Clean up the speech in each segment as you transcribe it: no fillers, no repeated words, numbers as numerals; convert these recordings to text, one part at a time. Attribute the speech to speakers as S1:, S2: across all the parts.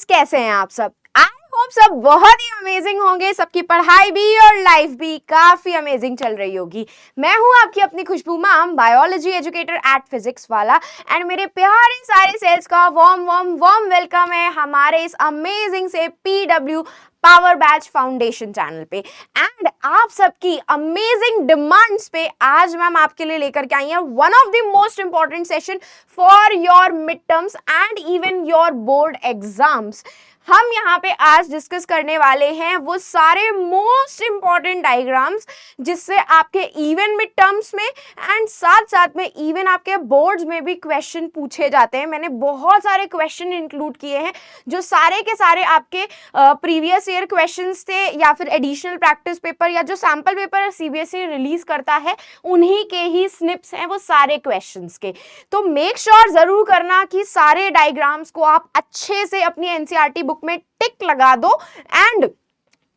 S1: Students, कैसे हैं आप सब? आई होप सब बहुत ही अमेजिंग होंगे। सबकी पढ़ाई भी और लाइफ भी काफी अमेजिंग चल रही होगी। मैं हूं आपकी अपनी Khushboo ma'am, biology educator at Physics Wallah, and मेरे प्यारे सारे सेल्स का वार्म वार्म वार्म वेलकम है हमारे इस अमेजिंग से PW power batch foundation channel पे। एंड आप सबकी अमेजिंग डिमांड्स पे आज मैम आपके लिए लेकर के आई हैं one of the most important session for your mid terms and even your board exams. हम यहाँ पे आज डिस्कस करने वाले हैं वो सारे मोस्ट इंपॉर्टेंट डायग्राम्स जिससे आपके इवन मिड टर्म्स में एंड साथ साथ में इवन आपके बोर्ड्स में भी क्वेश्चन पूछे जाते हैं। मैंने बहुत सारे क्वेश्चन इंक्लूड किए हैं जो सारे के सारे आपके प्रीवियस ईयर क्वेश्चंस थे या फिर एडिशनल प्रैक्टिस पेपर या जो सैम्पल पेपर सीबीएसई रिलीज करता है उन्हीं के ही स्निप्स हैं वो सारे क्वेश्चंस के। तो मेक श्योर जरूर करना कि सारे डायग्राम्स को आप अच्छे से अपनी एनसीईआरटी बुक में टिक लगा दो एंड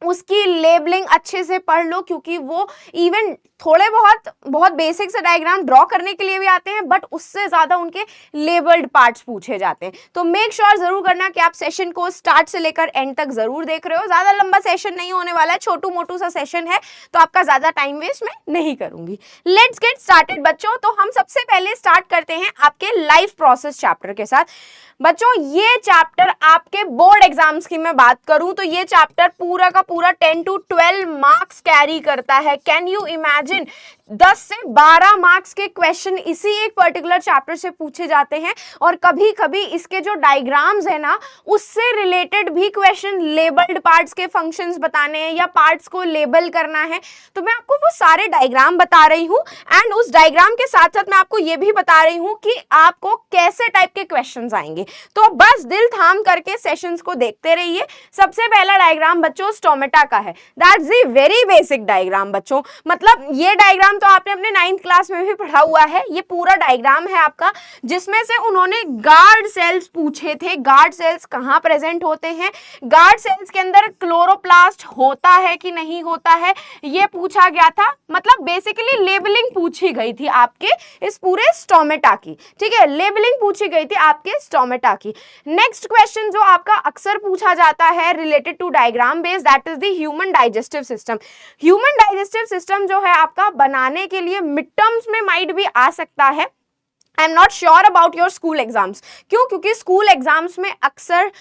S1: उसकी लेबलिंग अच्छे से पढ़ लो, क्योंकि वो इवन थोड़े बहुत बेसिक से डायग्राम ड्रॉ करने के लिए भी आते हैं बट उससे ज्यादा उनके लेबल्ड पार्ट्स पूछे जाते हैं। तो मेक श्योर जरूर करना कि आप सेशन को स्टार्ट से लेकर एंड तक जरूर देख रहे हो। ज्यादा लंबा सेशन नहीं होने वाला है, छोटू मोटू सा सेशन है, तो आपका ज्यादा टाइम वेस्ट मैं नहीं करूंगी। लेट्स गेट स्टार्टेड बच्चों। तो हम सबसे पहले स्टार्ट करते हैं आपके लाइफ प्रोसेस चैप्टर के साथ। बच्चों ये चैप्टर आपके बोर्ड एग्जाम्स की मैं बात करूं तो ये चैप्टर पूरा का पूरा 10 to 12 मार्क्स कैरी करता है। कैन यू इमेजिन 10 से 12 मार्क्स के क्वेश्चन इसी एक पर्टिकुलर चैप्टर से पूछे जाते हैं। और कभी कभी इसके जो डायग्राम्स है ना उससे रिलेटेड भी क्वेश्चन, लेबल्ड पार्ट्स के फंक्शंस बताने हैं या पार्ट्स को लेबल करना है। तो मैं आपको वो सारे डायग्राम बता रही हूँ एंड उस डायग्राम के साथ साथ मैं आपको ये भी बता रही हूँ कि आपको कैसे टाइप के क्वेश्चंस आएंगे। तो बस दिल थाम करके सेशंस को देखते रहिए। सबसे पहला डायग्राम बच्चों स्टोमेटा का है। That's the very basic diagram बच्चों, मतलब ये डायग्राम तो आपने अपने 9th क्लास में भी पढ़ा हुआ है। ये पूरा डायग्राम है आपका जिसमें से उन्होंने गार्ड सेल्स पूछे थे। गार्ड सेल्स कहाँ प्रेजेंट होते हैं, गार्ड सेल्स के अंदर क्लोरोप्लास्ट होता है कि नहीं होता है, ये पूछा गया था। मतलब बेसिकली लेबलिंग पूछी गई थी आपके इस पूरे स्टोमेटा की। ठीक है, लेबलिंग पूछी गई थी आपके स्टोमेटा की। नेक्स्ट क्वेश्चन जो आपका अक्सर पूछा जाता है related to diagram base, that is the human digestive system. Human digestive system जो है आपका बनाने के लिए मिड टर्म्स में माइट भी आ सकता है। I am not sure about your school exams. क्यों? क्योंकि स्कूल एग्जाम्स में अक्सर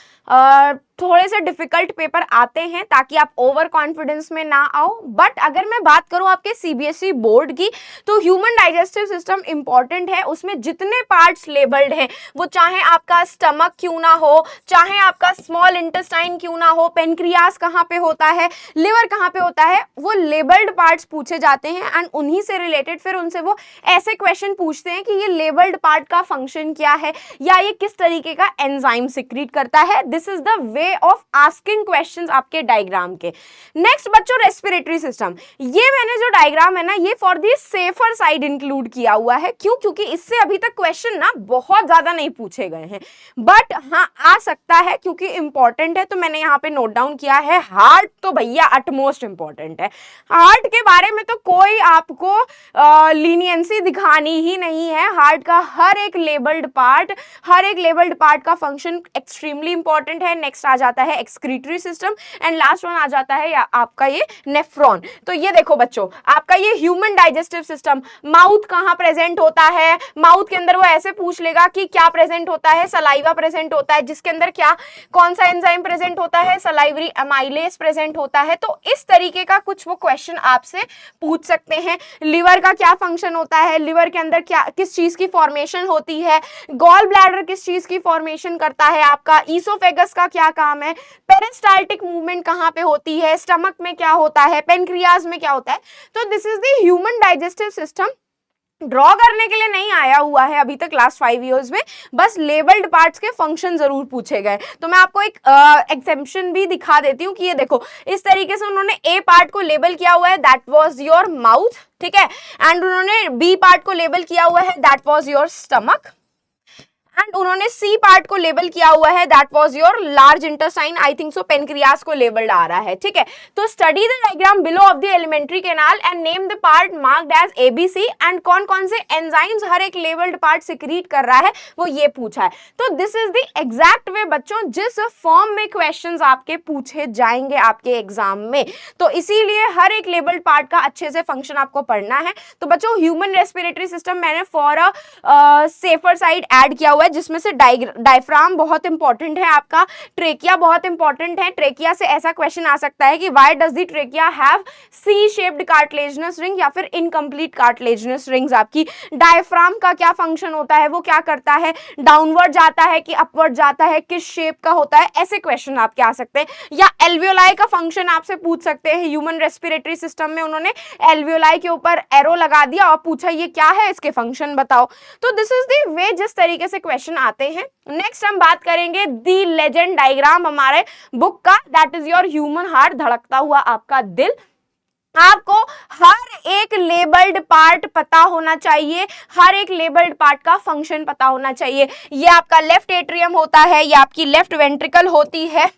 S1: थोड़े से डिफिकल्ट पेपर आते हैं ताकि आप ओवर कॉन्फिडेंस में ना आओ। बट अगर मैं बात करूं आपके सीबीएसई बोर्ड की तो ह्यूमन डाइजेस्टिव सिस्टम इंपॉर्टेंट है। उसमें जितने पार्ट्स लेबल्ड हैं, वो चाहे आपका स्टमक क्यों ना हो, चाहे आपका स्मॉल इंटेस्टाइन क्यों ना हो, पेनक्रियास कहाँ पे होता है, लिवर कहाँ पे होता है, वो लेबल्ड पार्ट्स पूछे जाते हैं एंड उन्हीं से रिलेटेड फिर उनसे वो ऐसे क्वेश्चन पूछते हैं कि ये लेबल्ड पार्ट का फंक्शन क्या है या ये किस तरीके का एंजाइम सिक्रीट करता है। This is the way of asking questions आपके डायग्राम के। नेक्स्ट बच्चों रेस्पिरेटरी सिस्टम। ये मैंने जो डायग्राम है ना ये for the safer side include किया हुआ है। क्यों? क्योंकि इससे अभी तक क्वेश्चन ना बहुत ज्यादा नहीं पूछे गए हैं, बट हाँ आ सकता है क्योंकि इंपॉर्टेंट है। तो मैंने यहाँ पे नोट डाउन किया है। हार्ट तो भैया अटमोस्ट इंपॉर्टेंट है। हार्ट के बारे में तो कोई आपको लीनियंसी दिखानी ही नहीं है। हार्ट का हर एक लेबल्ड पार्ट का फंक्शन एक्सट्रीमली इंपॉर्टेंट है। नेक्स्ट आ जाता है excretory system and last one आ जाता है आपका ये नेफ्रॉन। तो ये देखो बच्चों आपका ये ह्यूमन डाइजेस्टिव सिस्टम, माउथ कहाँ प्रेजेंट होता है, माउथ के अंदर वो ऐसे पूछ लेगा कि क्या प्रेजेंट होता है, सलाइवा प्रेजेंट होता है जिसके अंदर क्या कौन सा एंजाइम प्रेजेंट होता है, सलाइवरी अमाइलेज प्रेजेंट होता है। तो इस तरीके का कुछ वो क्वेश्चन आपसे पूछ सकते हैं। लिवर का क्या फंक्शन होता है, लिवर के अंदर क्या किस चीज की फॉर्मेशन होती है, गॉल ब्लैडर किस चीज की फॉर्मेशन करता है, आपका ईसोफेगस का क्या काम है, पेरिस्टाल्टिक मूवमेंट कहाँ पे होती है, स्टमक में क्या होता है, पेनक्रियाज में क्या होता है। तो this is the human digestive system. Draw करने के लिए नहीं आया हुआ है अभी तक लास्ट 5 इयर्स में, बस लेबल्ड पार्ट्स के फंक्शन जरूर पूछे गए। तो मैं आपको एक एग्जाम्पशन भी दिखा देती हूँ कि ये देखो इस तरीके से उन्होंने ए पार्ट को लेबल किया हुआ है, दैट वाज योर माउथ। ठीक है, एंड उन्होंने बी पार्ट को लेबल किया हुआ है, that was your stomach. And उन्होंने सी पार्ट को लेबल किया हुआ है, that was your large intestine, I think so pancreas को लेबल्ड आ रहा है, ठीक है। तो study the diagram below of the alimentary canal and name the part marked as A B C एंड कौन कौन से एंजाइम्स हर एक लेबल्ड पार्ट सिक्रीट कर रहा है वो ये पूछा है। तो दिस इज द एग्जैक्ट वे बच्चों जिस फॉर्म में क्वेश्चंस आपके पूछे जाएंगे आपके एग्जाम में। तो इसीलिए हर एक लेबल्ड पार्ट का अच्छे से फंक्शन आपको पढ़ना है। तो बच्चों ह्यूमन रेस्पिरेटरी सिस्टम मैंने for a safer side add किया हुआ है, जिसमें से डायफ्राम बहुत इंपॉर्टेंट है आपका, ट्रेकिया बहुत इंपॉर्टेंट है। ट्रेकिया से ऐसा क्वेश्चन आ सकता है कि why does the trachea have C shaped cartilaginous ring या फिर इनकम्प्लीट कार्टिलेजिनस रिंग्स। आपकी डायफ्राम का क्या फंक्शन होता है, वो क्या करता है, डाउनवर्ड जाता है कि अपवर्ड जाता है, किस शेप का होता है, ऐसे क्वेश्चन आपके आ सकते हैं। या एल्वियोलाई का फंक्शन आपसे पूछ सकते हैं। ह्यूमन रेस्पिरेटरी सिस्टम में उन्होंने एल्वियोलाई के ऊपर एरो लगा दिया और पूछा ये क्या है, इसके फंक्शन बताओ। तो दिस इज द वे जिस तरीके से क्वेश्चन आते हैं। नेक्स्ट हम बात करेंगे दी लेजेंड डायग्राम हमारे बुक का, that is your human heart, धड़कता हुआ आपका दिल। आपको हर एक लेबल्ड पार्ट पता होना चाहिए, हर एक लेबल्ड पार्ट का फंक्शन पता होना चाहिए। ये आपका लेफ्ट एट्रियम होता है, ये आपकी लेफ्ट वेंट्रिकल होती है,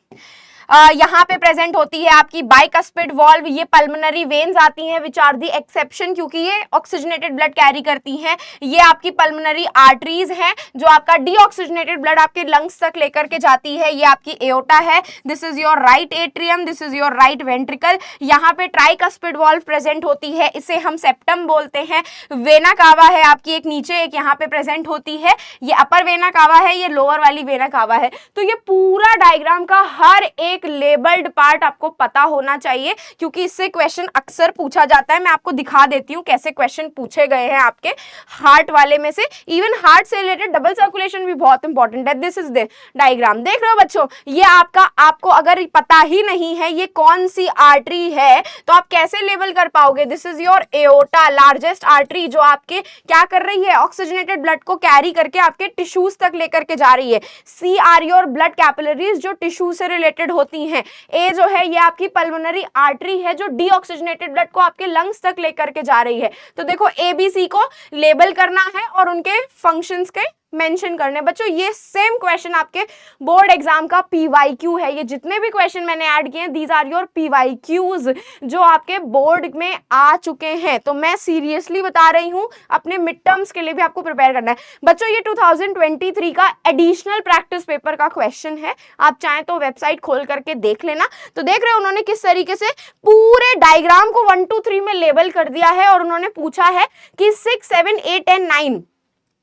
S1: यहाँ पे प्रेजेंट होती है आपकी बाइकस्पिड वॉल्व, ये पल्मोनरी वेन्स आती हैं विच आर दी एक्सेप्शन क्योंकि ये ऑक्सीजनेटेड ब्लड कैरी करती हैं। ये आपकी पल्मोनरी आर्टरीज हैं जो आपका डीऑक्सीजनेटेड ब्लड आपके लंग्स तक लेकर के जाती है। ये आपकी एओर्टा है, this is your right atrium, this is your right ventricle. यहाँ पे ट्राइकस्पिड वॉल्व प्रेजेंट होती है, इसे हम सेप्टम बोलते हैं। वेना कावा है आपकी एक नीचे, एक यहाँ पे प्रेजेंट होती है, ये अपर वेना कावा है, ये लोअर वाली वेना कावा है। तो ये पूरा डायग्राम का हर एक लेबल्ड पार्ट आपको पता होना चाहिए क्योंकि इससे क्वेश्चन अक्सर पूछा जाता है। मैं आपको दिखा देती हूँ कैसे क्वेश्चन पूछे गए हैं आपके हार्ट वाले में से। इवन हार्ट से रिलेटेड डबल सर्कुलेशन भी बहुत इंपॉर्टेंट है। दिस इज द डायग्राम, देख रहे हो बच्चों, ये आपको अगर पता ही नहीं है ये कौन सी आर्टरी है तो आप कैसे लेबल कर पाओगे। This is your aorta, largest artery जो आपके क्या कर रही है, ऑक्सीजनेटेड ब्लड को कैरी करके आपके टिश्यूज तक लेकर के जा रही है। C are your blood capillaries जो टिश्यू से रिलेटेड होती हैं। ए जो है ये आपकी पल्मोनरी आर्टरी है जो डीऑक्सीजनेटेड ब्लड को आपके लंग्स तक लेकर के जा रही है। तो देखो एबीसी को लेबल करना है और उनके फंक्शंस के मेंशन करने। बच्चों ये सेम क्वेश्चन आपके बोर्ड एग्जाम का पीवाईक्यू है। ये जितने भी क्वेश्चन मैंने ऐड किए हैं दीज आर योर पीवाईक्यूज जो आपके बोर्ड में आ चुके हैं। तो मैं सीरियसली बता रही हूं, अपने मिड टर्म्स के लिए भी आपको प्रिपेयर करना है। बच्चों ये 2023 का एडिशनल प्रैक्टिस पेपर का क्वेश्चन है, आप चाहें तो वेबसाइट खोल करके देख लेना। तो देख रहे हो उन्होंने किस तरीके से पूरे डायग्राम को 1 2 3 में लेबल कर दिया है और उन्होंने पूछा है कि 6 7 8 एंड 9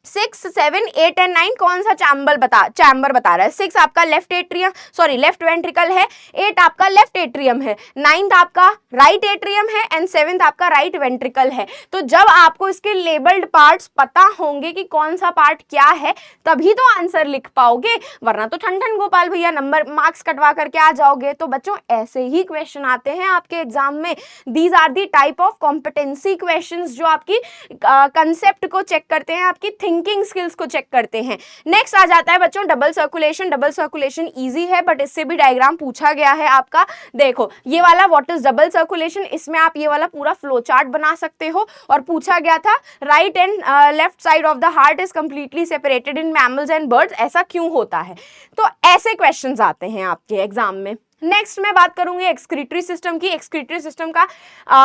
S1: 6 7 8 एंड 9 कौन सा चैम्बर बता रहा है। 6 आपका लेफ्ट वेंट्रिकल है, 8 आपका लेफ्ट एट्रियम है, 9th आपका राइट एट्रियम है एंड 7th आपका राइट वेंट्रिकल है। तो जब आपको इसके लेबल्ड पार्ट्स पता होंगे कि कौन सा पार्ट क्या है तभी तो आंसर लिख पाओगे, वरना तो ठन गोपाल भैया नंबर मार्क्स कटवा करके आ जाओगे। तो बच्चों ऐसे ही क्वेश्चन आते हैं आपके एग्जाम में। These are the type of competency questions जो आपकी कंसेप्ट को चेक करते हैं, आपकी थिंकिंग स्किल्स को चेक करते हैं। नेक्स्ट आ जाता है बच्चों double circulation. Double circulation easy है बट इससे भी डायग्राम पूछा गया है आपका। देखो ये वाला व्हाट इज डबल सर्कुलेशन, इसमें आप ये वाला पूरा फ्लो चार्ट बना सकते हो और पूछा गया था right and left side of the heart is completely separated in mammals and birds, ऐसा क्यों होता है। तो ऐसे क्वेश्चंस आते हैं आपके एग्जाम में। नेक्स्ट मैं बात करूंगी एक्सक्रीटरी सिस्टम की। एक्सक्रीटरी सिस्टम का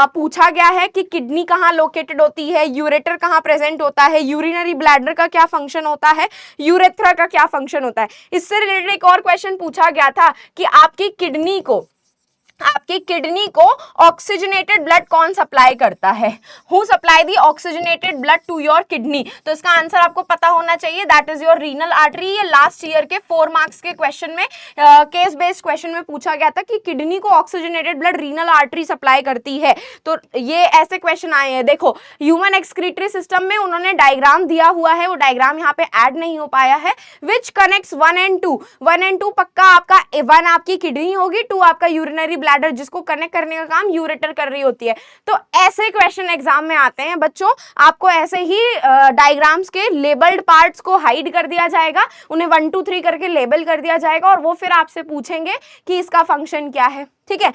S1: पूछा गया है कि किडनी कहाँ लोकेटेड होती है, यूरेटर कहाँ प्रेजेंट होता है, यूरिनरी ब्लैडर का क्या फंक्शन होता है, यूरेथ्रा का क्या फंक्शन होता है। इससे रिलेटेड एक और क्वेश्चन पूछा गया था कि आपकी किडनी को ऑक्सीजनेटेड ब्लड कौन सप्लाई करता है, who supply the oxygenated blood to your kidney. तो इसका आंसर आपको पता होना चाहिए, that is your renal artery. ये लास्ट ईयर के 4 मार्क्स के क्वेश्चन में केस बेस्ड क्वेश्चन में पूछा गया था कि किडनी को oxygenated blood renal artery supply करती है। तो ये ऐसे क्वेश्चन आए हैं। देखो ह्यूमन एक्सक्रीटरी सिस्टम में उन्होंने डायग्राम दिया हुआ है, वो डायग्राम यहाँ पे ऐड नहीं हो पाया है। विच कनेक्ट्स 1 and 2, 1 and 2 पक्का आपका 1 आपकी किडनी होगी, 2 आपका यूरिनरी ब्लैडर जिसको कनेक्ट करने का काम यूरेटर कर रही होती है। तो ऐसे क्वेश्चन एग्जाम में आते हैं बच्चों। आपको ऐसे ही डायग्राम्स के लेबल्ड पार्ट्स को हाइड कर दिया जाएगा, उन्हें 1 2 3 करके लेबल कर दिया जाएगा और वो फिर आपसे पूछेंगे कि इसका फंक्शन क्या है। ठीक है,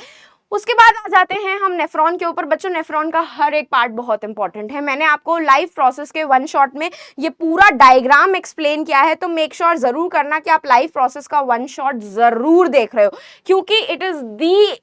S1: उसके बाद आ जाते हैं हम नेफ्रॉन के ऊपर। बच्चों नेफ्रॉन का हर एक पार्ट बहुत इंपॉर्टेंट है। मैंने आपको लाइव प्रोसेस के वन शॉट में ये पूरा डायग्राम एक्सप्लेन किया है, तो मेक श्योर जरूर करना कि आप लाइव प्रोसेस का वन शॉट जरूर देख रहे हो, क्योंकि it is the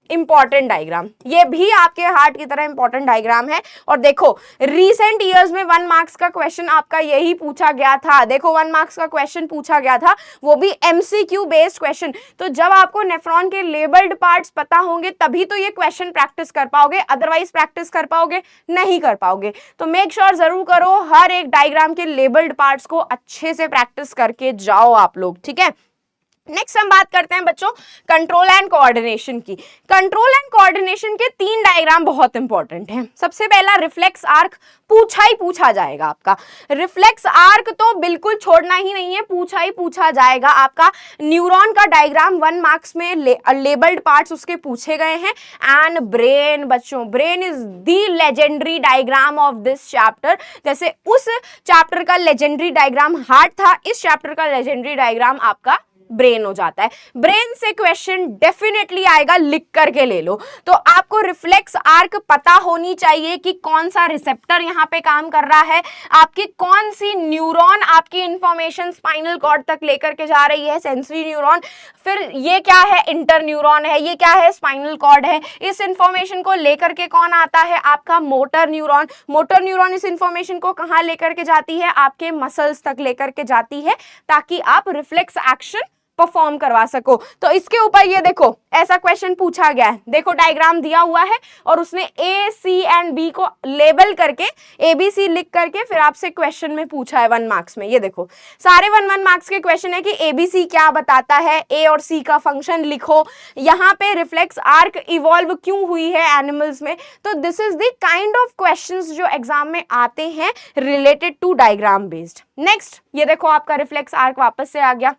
S1: important diagram. ये भी आपके हार्ट की तरह इंपॉर्टेंट डायग्राम है। और देखो रीसेंट ईयर्स में 1 मार्क्स का क्वेश्चन आपका यही पूछा गया था। देखो 1 मार्क्स का क्वेश्चन पूछा गया था, वो भी एमसीक्यू बेस्ड क्वेश्चन। तो जब आपको नेफ्रॉन के लेबल्ड पार्ट्स पता होंगे तभी तो ये क्वेश्चन प्रैक्टिस कर पाओगे, अदरवाइज प्रैक्टिस कर पाओगे नहीं कर पाओगे। तो मेक श्योर जरूर करो हर एक डायग्राम के लेबल्ड पार्ट्स को अच्छे से प्रैक्टिस करके जाओ आप लोग, ठीक है। नेक्स्ट हम बात करते हैं बच्चों कंट्रोल एंड कोऑर्डिनेशन की। कंट्रोल एंड कोऑर्डिनेशन के 3 डायग्राम बहुत इंपॉर्टेंट हैं। सबसे पहला रिफ्लेक्स आर्क, पूछा ही पूछा जाएगा आपका। रिफ्लेक्स आर्क तो बिल्कुल छोड़ना ही नहीं है, पूछा ही पूछा जाएगा आपका। न्यूरॉन का डायग्राम 1 मार्क्स में लेबल्ड पार्ट्स उसके पूछे गए हैं। एंड ब्रेन बच्चों, brain is the legendary diagram of this chapter. जैसे उस चैप्टर का लेजेंडरी डायग्राम हार्ट था, इस चैप्टर का लेजेंडरी डायग्राम आपका ब्रेन हो जाता है। ब्रेन से क्वेश्चन डेफिनेटली आएगा, लिख करके ले लो। तो आपको रिफ्लेक्स आर्क पता होनी चाहिए कि कौन सा रिसेप्टर यहाँ पे काम कर रहा है, आपकी कौन सी न्यूरॉन आपकी इंफॉर्मेशन स्पाइनल कॉर्ड तक लेकर के जा रही है, सेंसरी न्यूरॉन, फिर ये क्या है इंटर न्यूरॉन है, ये क्या है स्पाइनल कॉर्ड है। इस इंफॉर्मेशन को लेकर के कौन आता है, आपका मोटर न्यूरॉन। मोटर न्यूरॉन इस इंफॉर्मेशन को कहाँ लेकर के जाती है, आपके मसल्स तक लेकर के जाती है, ताकि आप रिफ्लेक्स एक्शन परफॉर्म करवा सको। तो इसके ऊपर ये देखो ऐसा क्वेश्चन पूछा गया है। देखो डायग्राम दिया हुआ है और उसने ए सी एंड बी को लेबल करके एबीसी लिख करके फिर आपसे क्वेश्चन में पूछा है 1 मार्क्स में। ये देखो सारे 1 मार्क्स के क्वेश्चन है कि एबीसी क्या बताता है, ए और सी का फंक्शन लिखो, यहाँ पे रिफ्लेक्स आर्क इवॉल्व क्यों हुई है एनिमल्स में। तो this is the kind of questions जो एग्जाम में आते हैं related to diagram based. Next ये देखो आपका रिफ्लेक्स आर्क वापस से आ गया,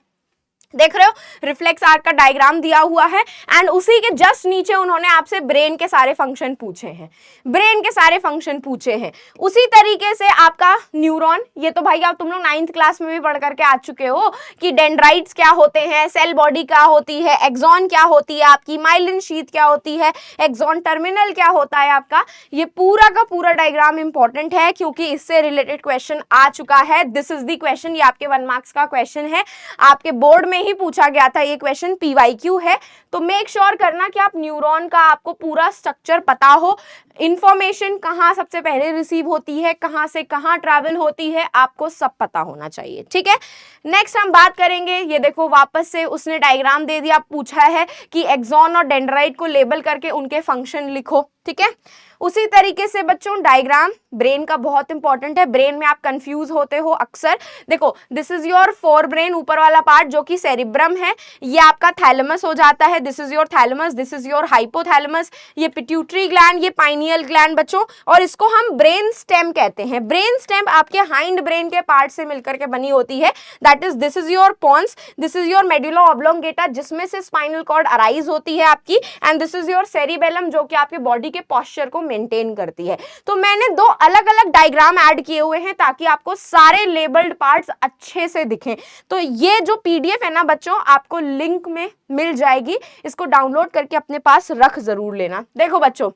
S1: देख रहे हो रिफ्लेक्स आर्क का डायग्राम दिया हुआ है। एंड उसी के जस्ट नीचे उन्होंने आपसे ब्रेन के सारे फंक्शन पूछे हैं, ब्रेन के सारे फंक्शन पूछे हैं। उसी तरीके से आपका न्यूरॉन, ये तो भाई आप तुम लोग 9th क्लास में भी पढ़ करके आ चुके हो कि डेंड्राइट्स क्या होते हैं, सेल बॉडी क्या होती है, एक्सॉन क्या होती है आपकी, माइलिन शीथ क्या होती है, एक्सॉन टर्मिनल क्या होता है आपका। ये पूरा का पूरा डायग्राम इंपॉर्टेंट है क्योंकि इससे रिलेटेड क्वेश्चन आ चुका है। दिस इज द क्वेश्चन, ये आपके 1 मार्क्स का क्वेश्चन है, आपके बोर्ड में ही पूछा गया था ये क्वेश्चन, पीवाईक्यू है। तो मेक श्योर करना कि आप न्यूरॉन का आपको पूरा स्ट्रक्चर पता हो, इंफॉर्मेशन कहां सबसे पहले रिसीव होती है, कहां से कहां ट्रैवल होती है, आपको सब पता होना चाहिए, ठीक है। नेक्स्ट हम बात करेंगे, ये देखो वापस से उसने डायग्राम दे दिया, पूछा है कि एक्सॉन और डेंड्राइट को लेबल करके उनके फंक्शन लिखो, ठीक है। उसी तरीके से बच्चों डायग्राम ब्रेन का बहुत इंपॉर्टेंट है, ब्रेन में आप कंफ्यूज होते हो अक्सर। देखो this is your fore brain, ऊपर वाला पार्ट जो कि सेरिब्रम है, ये आपका थैलेमस हो जाता है, this is your thalamus, this is your hypothalamus, ये पिट्यूटरी ग्लैंड, ये पाइनियल ग्लैंड बच्चों, और इसको हम ब्रेन स्टेम कहते हैं। ब्रेन स्टेम आपके हाइंड ब्रेन के पार्ट से मिलकर के बनी होती है, that is this is your pons, this is your medulla oblongata जिसमें से स्पाइनल कॉर्ड अराइज होती है आपकी, and this is your cerebellum जो कि आपके बॉडी के पॉस्चर को मेंटेन करती है। तो मैंने दो अलग अलग डायग्राम ऐड किए हुए हैं ताकि आपको सारे लेबल्ड पार्ट्स अच्छे से दिखें। तो ये जो पीडीएफ है ना बच्चों, आपको लिंक में मिल जाएगी, इसको डाउनलोड करके अपने पास रख जरूर लेना। देखो बच्चों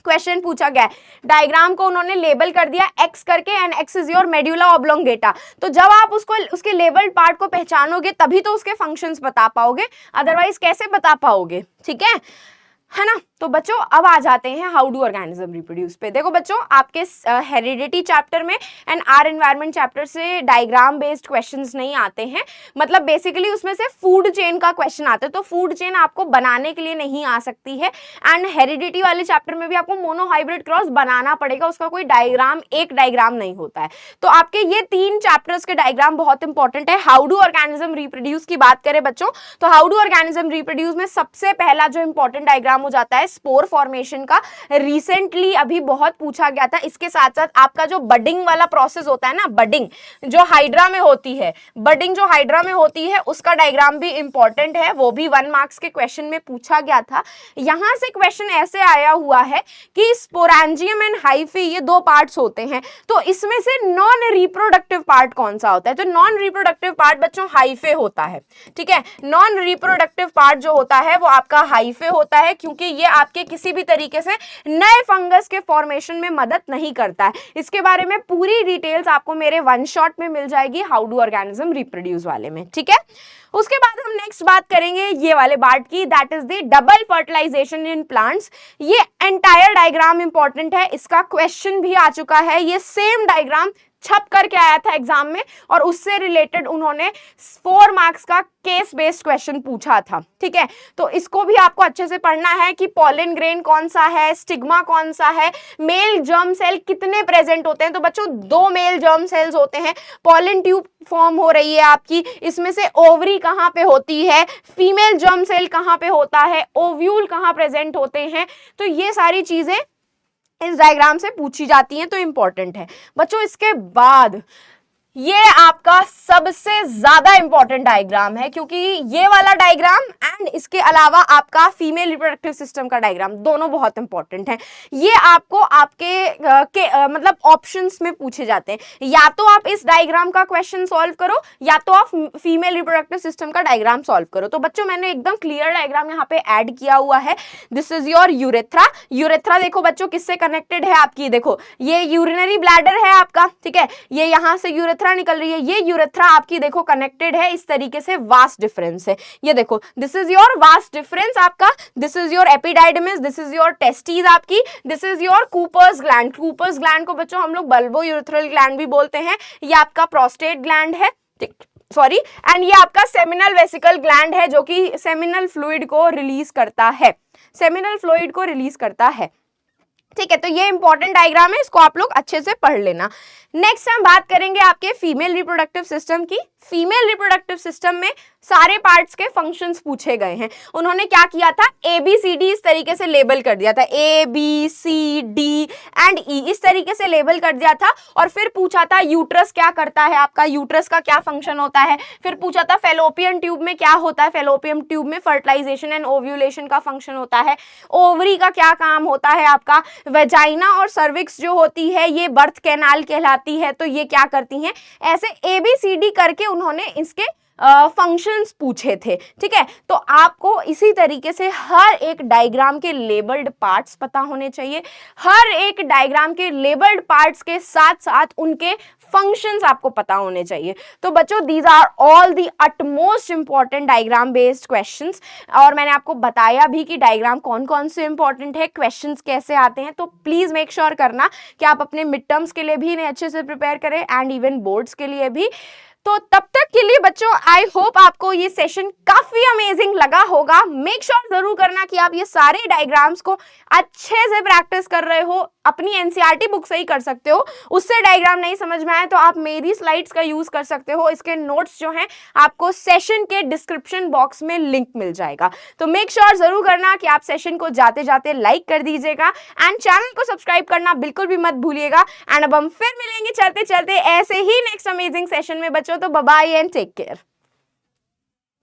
S1: क्वेश्चन पूछा गया है, डायग्राम को उन्होंने लेबल कर दिया एक्स करके, and x is your medulla oblongata. तो जब आप उसको उसके लेबल्ड पार्ट को पहचानोगे तभी तो उसके फंक्शंस बता पाओगे, अदरवाइज कैसे बता पाओगे, ठीक है ना। तो बच्चों अब आ जाते हैं हाउ डू ऑर्गेनिज्म रिप्रोड्यूस पे। देखो बच्चों आपके हेरिडिटी चैप्टर में एंड आर एनवायरनमेंट चैप्टर से डायग्राम बेस्ड क्वेश्चंस नहीं आते हैं, मतलब बेसिकली उसमें से फूड चेन का क्वेश्चन आता है, तो फूड चेन आपको बनाने के लिए नहीं आ सकती है। एंड हेरिडिटी वाले चैप्टर में भी आपको मोनोहाइब्रिड क्रॉस बनाना पड़ेगा, उसका कोई डायग्राम एक डायग्राम नहीं होता है। तो आपके ये 3 चैप्टर्स के डायग्राम बहुत इंपॉर्टेंट है। हाउ डू ऑर्गेनिज्म रिप्रोड्यूस की बात करें बच्चों, तो हाउ डू ऑर्गेनिज्म रिप्रोड्यूस में सबसे पहला जो इंपॉर्टेंट डायग्राम हो जाता है है स्पोर फॉर्मेशन का, रिसेंटली अभी बहुत पूछा गया था। इसके साथ साथ आपका जो बडिंग वाला प्रोसेस होता है ना, बडिंग जो हाइड्रा में होती है, बडिंग जो हाइड्रा में होती है उसका डायग्राम भी इंपॉर्टेंट है, वो भी 1 मार्क्स के क्वेश्चन में पूछा गया था। यहां से क्वेश्चन ऐसे आया हुआ है कि स्पोरेंजियम एंड हाइफी ये 2 पार्ट्स होते हैं, तो इसमें से नॉन रिप्रोडक्टिव पार्ट कौन सा होता है? तो नॉन रिप्रोडक्टिव पार्ट बच्चों हाइफे होता है, ठीक है। नॉन रिप्रोडक्टिव पार्ट जो होता है वो आपका हाइफे होता है, क्योंकि ये आपके किसी भी तरीके से नए फंगस के फॉर्मेशन में मदद नहीं करता है। इसके बारे में पूरी डिटेल्स आपको मेरे 1 शॉट में मिल जाएगी, हाउ डू ऑर्गेनिज्म रिप्रोड्यूस वाले में, ठीक है। उसके बाद हम नेक्स्ट बात करेंगे ये वाले पार्ट की, that is the double fertilisation in plants. ये एंटायर डायग्राम इंपॉर्टेंट है, इसका क्वेश्चन भी आ चुका है। ये सेम डायग्राम छप करके आया था एग्जाम में और उससे रिलेटेड उन्होंने 4 मार्क्स का केस बेस्ड क्वेश्चन पूछा था, ठीक है। तो इसको भी आपको अच्छे से पढ़ना है कि पॉलन ग्रेन कौन सा है, स्टिग्मा कौन सा है, मेल जर्म सेल कितने प्रेजेंट होते हैं। तो बच्चों 2 मेल जर्म सेल्स होते हैं, पॉलन ट्यूब फॉर्म हो रही है आपकी, इसमें से ओवरी कहाँ पे होती है, फीमेल जर्म सेल कहाँ पे होता है, ओव्यूल कहाँ प्रेजेंट होते हैं। तो ये सारी चीजें इस डायग्राम से पूछी जाती हैं, तो इंपॉर्टेंट है बच्चों। इसके बाद ये आपका सबसे ज्यादा इंपॉर्टेंट डायग्राम है, क्योंकि ये वाला डायग्राम एंड इसके अलावा आपका फीमेल रिप्रोडक्टिव सिस्टम का डायग्राम दोनों बहुत इंपॉर्टेंट है। ये आपको आपके मतलब ऑप्शंस में पूछे जाते हैं, या तो आप इस डायग्राम का क्वेश्चन सॉल्व करो या तो आप फीमेल रिप्रोडक्टिव सिस्टम का डायग्राम सॉल्व करो। तो बच्चों मैंने एकदम क्लियर डायग्राम यहाँ पे ऐड किया हुआ है। This is your urethra. Urethra देखो बच्चों किससे कनेक्टेड है आपकी, देखो ये यूरिनरी ब्लैडर है आपका, ठीक है। ये यहाँ से यूरेथ्रा निकल रही है, ये यूरेथ्रा आपकी देखो कनेक्टेड है इस तरीके से, वास्ट डिफरेंस है। ये देखो this is your vas deferens आपका, this is your epididymis, this is your testis आपकी, this is your Cowper's gland. Cowper's gland को बच्चों हम लोग बल्बो यूरेथ्रल ग्लैंड भी बोलते हैं। ये आपका प्रोस्टेट ग्लैंड है, सॉरी, एंड ये आपका सेमिनल वेसिकल ग्लैंड है जो कि सेमिनल फ्लूइड को रिलीज करता है, सेमिनल फ्लूइड को रिलीज करता है, ठीक है। तो ये इंपॉर्टेंट डायग्राम है, इसको आप लोग अच्छे से पढ़ लेना। नेक्स्ट हम बात करेंगे आपके फीमेल रिप्रोडक्टिव सिस्टम की। फीमेल रिप्रोडक्टिव सिस्टम में सारे पार्ट्स के फंक्शंस पूछे गए हैं। उन्होंने क्या किया था, ABCD इस तरीके से लेबल कर दिया था, ABCD एंड E इस तरीके से लेबल कर दिया था। और फिर पूछा था यूट्रस क्या करता है आपका, यूट्रस का क्या फंक्शन होता है। फिर पूछा था फेलोपियन ट्यूब में क्या होता है, फेलोपियन ट्यूब में फर्टिलाइजेशन एंड ओव्यूलेशन का फंक्शन होता है। ओवरी का क्या काम होता है आपका, वेजाइना और सर्विक्स जो होती है ये बर्थ कैनाल कहलाती है, तो ये क्या करती हैं। ऐसे ABCD करके उन्होंने इसके फंक्शंस पूछे थे, ठीक है। तो आपको इसी तरीके से हर एक डायग्राम के लेबल्ड पार्ट्स पता होने चाहिए, हर एक डायग्राम के लेबल्ड पार्ट्स के साथ साथ उनके फंक्शंस आपको पता होने चाहिए। तो बच्चों these are all the utmost important diagram based questions. और मैंने आपको बताया भी कि डायग्राम कौन कौन से इंपॉर्टेंट है, क्वेश्चंस कैसे आते हैं। तो प्लीज मेक श्योर करना कि आप अपने मिड टर्म्स के लिए भी इन्हें अच्छे से प्रिपेयर करें एंड इवन बोर्ड्स के लिए भी। तो तब तक के लिए बच्चों आई होप आपको ये सेशन काफी अमेजिंग लगा होगा। मेक श्योर जरूर करना कि आप ये सारे डायग्राम्स को अच्छे से प्रैक्टिस कर रहे हो, अपनी एनसीईआरटी बुक से ही कर सकते हो। उससे डायग्राम नहीं समझ में आए तो आप मेरी स्लाइड्स का यूज कर सकते हो। इसके नोट्स जो हैं आपको सेशन के डिस्क्रिप्शन बॉक्स में लिंक मिल जाएगा। तो मेक श्योर जरूर करना कि आप सेशन को जाते जाते लाइक कर दीजिएगा एंड चैनल को सब्सक्राइब करना बिल्कुल भी मत भूलिएगा। एंड अब हम फिर मिलेंगे चलते चलते ऐसे ही नेक्स्ट अमेजिंग सेशन में बच्चों। तो bye bye and take care.